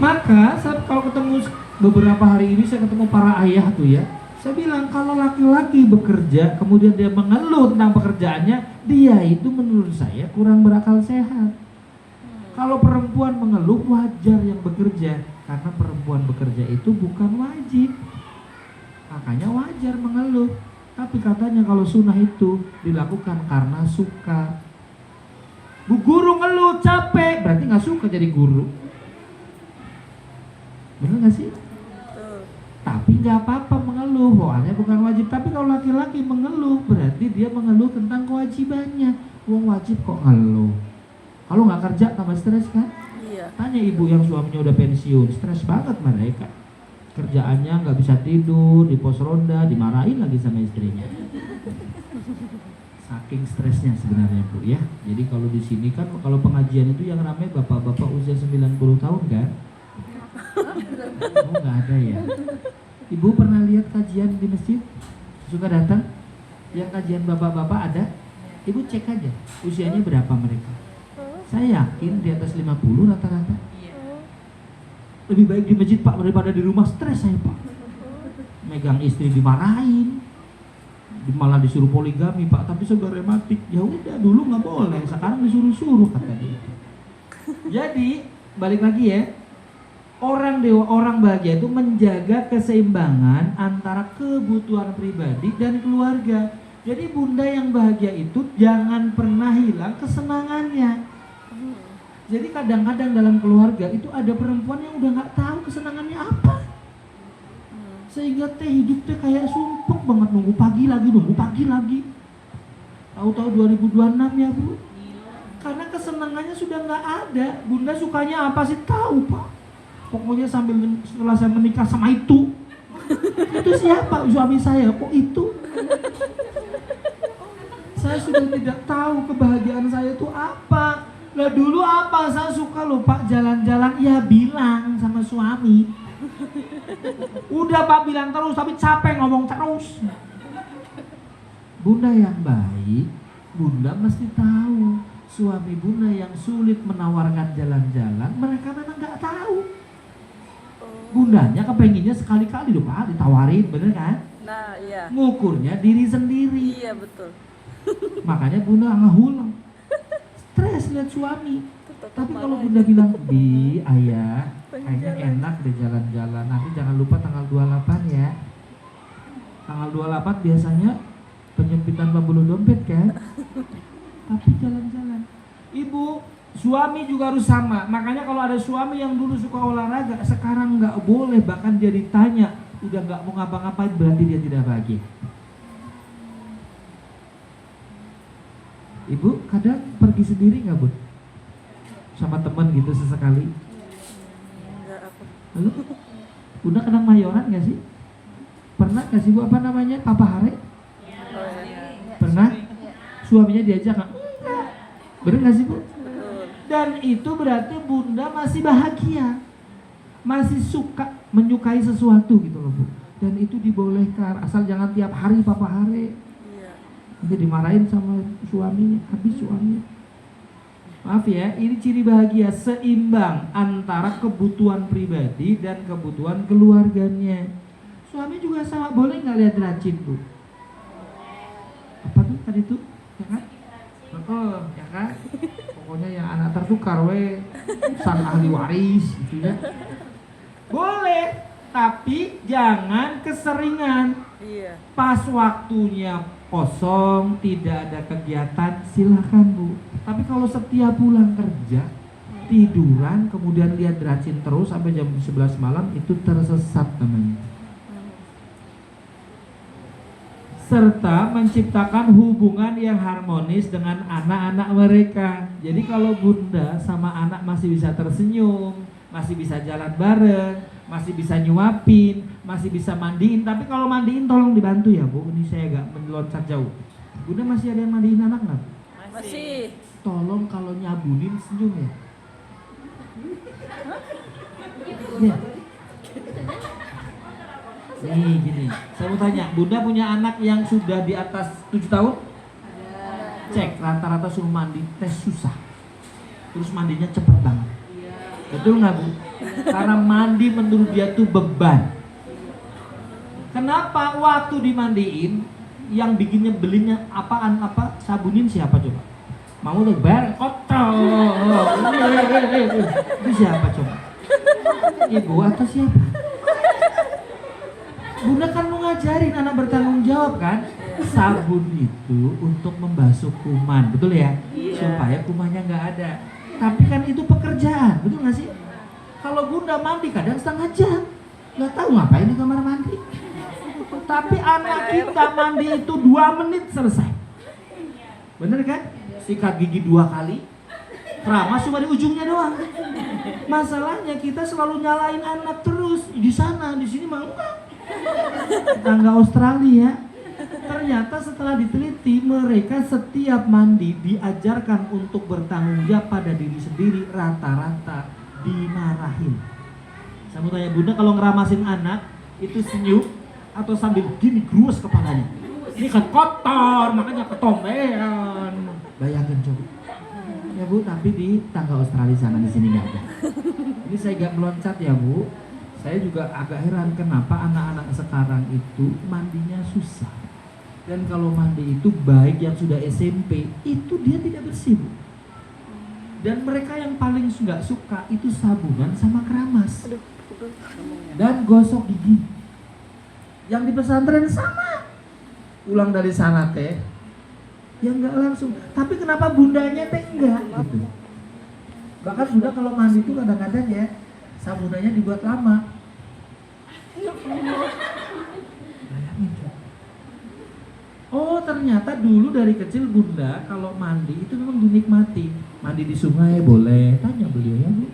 Maka saya kalau ketemu beberapa hari ini saya ketemu para ayah tuh ya. Saya bilang kalau laki-laki bekerja kemudian dia mengeluh tentang pekerjaannya, dia itu menurut saya kurang berakal sehat. Kalau perempuan mengeluh wajar yang bekerja, karena perempuan bekerja itu bukan wajib. Makanya wajar mengeluh. Tapi katanya kalau sunnah itu dilakukan karena suka. Bu guru ngeluh capek, berarti nggak suka jadi guru. Bener nggak sih? Tapi nggak apa-apa mengeluh, soalnya bukan wajib. Tapi kalau laki-laki mengeluh, berarti dia mengeluh tentang kewajibannya. Wong wajib kok ngeluh. Kalau nggak kerja tambah stres kan? Iya. Tanya ibu yang suaminya udah pensiun, stres banget mereka. Kerjaannya nggak bisa tidur, di pos ronda, dimarahin lagi sama istrinya. Saking stresnya sebenarnya Bu ya. Jadi kalau di sini kan kalau pengajian itu yang ramai bapak-bapak usia 90 tahun kan? Oh nggak ada ya. Ibu pernah lihat kajian di masjid? Suka datang? Yang kajian bapak-bapak ada? Ibu cek aja usianya berapa mereka. Saya yakin di atas 50 rata-rata. Lebih baik di masjid Pak daripada di rumah, stres saya Pak. Megang istri dimarahin, malah disuruh poligami Pak, tapi saudara rematik. Ya udah dulu nggak boleh, sekarang disuruh-suruh kata dia. Jadi balik lagi ya, orang bahagia itu menjaga keseimbangan antara kebutuhan pribadi dan keluarga. Jadi bunda yang bahagia itu jangan pernah hilang kesenangannya. Jadi kadang-kadang dalam keluarga itu ada perempuan yang udah nggak tahu kesenangannya apa, sehingga hidup kayak sumpek banget, nunggu pagi lagi. Tahu-tahu 2026 ya Bu, karena kesenangannya sudah nggak ada. Bunda sukanya apa sih, tahu Pak? Pokoknya setelah saya menikah sama itu siapa suami saya, kok itu? Saya sudah tidak tahu kebahagiaan saya itu apa. Lah dulu apa, saya suka loh Pak jalan-jalan, ya bilang sama suami. Udah Pak bilang terus, tapi capek ngomong terus. Bunda yang baik, bunda mesti tahu. Suami bunda yang sulit menawarkan jalan-jalan, mereka memang gak tahu. Bundanya kepenginnya sekali-kali loh Pak, ditawarin, bener kan? Nah, iya. Ngukurnya diri sendiri. Iya, betul. Makanya bunda ngehulang, stres lihat suami. Tapi kalau bunda bilang, Bi, ayah, kayaknya enak deh jalan-jalan, nanti jangan lupa tanggal 28 ya. Tanggal 28 biasanya penyempitan pembuluh dompet kan? Tapi jalan-jalan. Ibu, suami juga harus sama. Makanya kalau ada suami yang dulu suka olahraga, sekarang nggak boleh, bahkan dia ditanya, udah nggak mau ngapa-ngapain, berarti dia tidak bahagia. Ibu kadang pergi sendiri nggak Bun? Sama teman gitu sesekali? Enggak, aku. Lalu Bunda kenal Mayoran nggak sih? Pernah nggak sih Bu, apa namanya, Papa Hare? Oh, iya. Pernah? Suaminya diajak nggak? Bener nggak sih Bu? Betul. Dan itu berarti Bunda masih bahagia, masih suka, menyukai sesuatu gitu loh Bu. Dan itu dibolehkan, asal jangan tiap hari Papa Hare. Nanti dimarahin sama suaminya, habis suaminya. Maaf ya, ini ciri bahagia, seimbang antara kebutuhan pribadi dan kebutuhan keluarganya. Suami juga sama, boleh nggak lihat rajin Bu? Apa tuh tadi tuh? Ya kan? Oh, ya kan? Pokoknya yang anak tertukar sang ahli waris gitu ya. Boleh, tapi jangan keseringan. Iya. Pas waktunya kosong, tidak ada kegiatan, silahkan Bu. Tapi kalau setiap pulang kerja, tiduran, kemudian lihat racin terus sampai jam 11 malam, itu tersesat namanya. Serta menciptakan hubungan yang harmonis dengan anak-anak mereka. Jadi kalau bunda sama anak masih bisa tersenyum, masih bisa jalan bareng, masih bisa nyuapin, masih bisa mandiin. Tapi kalau mandiin tolong dibantu ya Bu, ini saya agak meloncat jauh. Bunda masih ada yang mandiin anak nggak? Masih. Tolong kalau nyabunin senyum ya. Ya. Nih gini, saya mau tanya, Bunda punya anak yang sudah di atas 7 tahun? Cek, rata-rata suruh mandi tes susah. Terus mandinya cepet banget. Betul nggak Bu? Karena mandi menurut dia tuh beban. Kenapa waktu dimandiin yang bikin nyebelinnya apaan apa sabunin siapa coba? Mau tuh bar kotor. Itu siapa coba? Ibu atau siapa? Bunda kan mau ngajarin anak bertanggung jawab kan? Sabun itu untuk membasuh kuman, betul ya? Supaya kumannya nggak ada. Tapi kan itu pekerjaan, betul nggak sih? Kalau Bunda mandi kadang setengah jam, nggak tahu ngapain di kamar mandi. Tapi anak kita mandi itu 2 menit selesai. Bener kan? Sikat gigi 2 kali, keramas cuma di ujungnya doang. Masalahnya kita selalu nyalain anak terus di sana, di sini mah enggak. Tangga Australia. Ternyata setelah diteliti mereka setiap mandi diajarkan untuk bertanggung jawab pada diri sendiri, rata-rata dimarahin. Saya mau tanya Bunda, kalau ngeramasin anak itu senyum atau sambil gini grues kepalanya? Ini kan kotor makanya ketombean. Bayangin coba. Ya Bu, tapi di tangga Australia sana, di sini nggak ada. Ini saya gak meloncat ya Bu. Saya juga agak heran kenapa anak-anak sekarang itu mandinya susah. Dan kalau mandi itu baik yang sudah SMP itu dia tidak bersih Bu. Dan mereka yang paling nggak suka itu sabunan sama keramas dan gosok gigi. Yang di pesantren sama, pulang dari sana teh yang nggak langsung. Tapi kenapa bundanya teh enggak gitu? Bahkan Bunda kalau mandi itu kadang-kadang ya sabunannya dibuat lama. Bayangin coba. Oh ternyata dulu dari kecil Bunda kalau mandi itu memang dinikmati. Mandi di sungai boleh, tanya beliau ya Bu.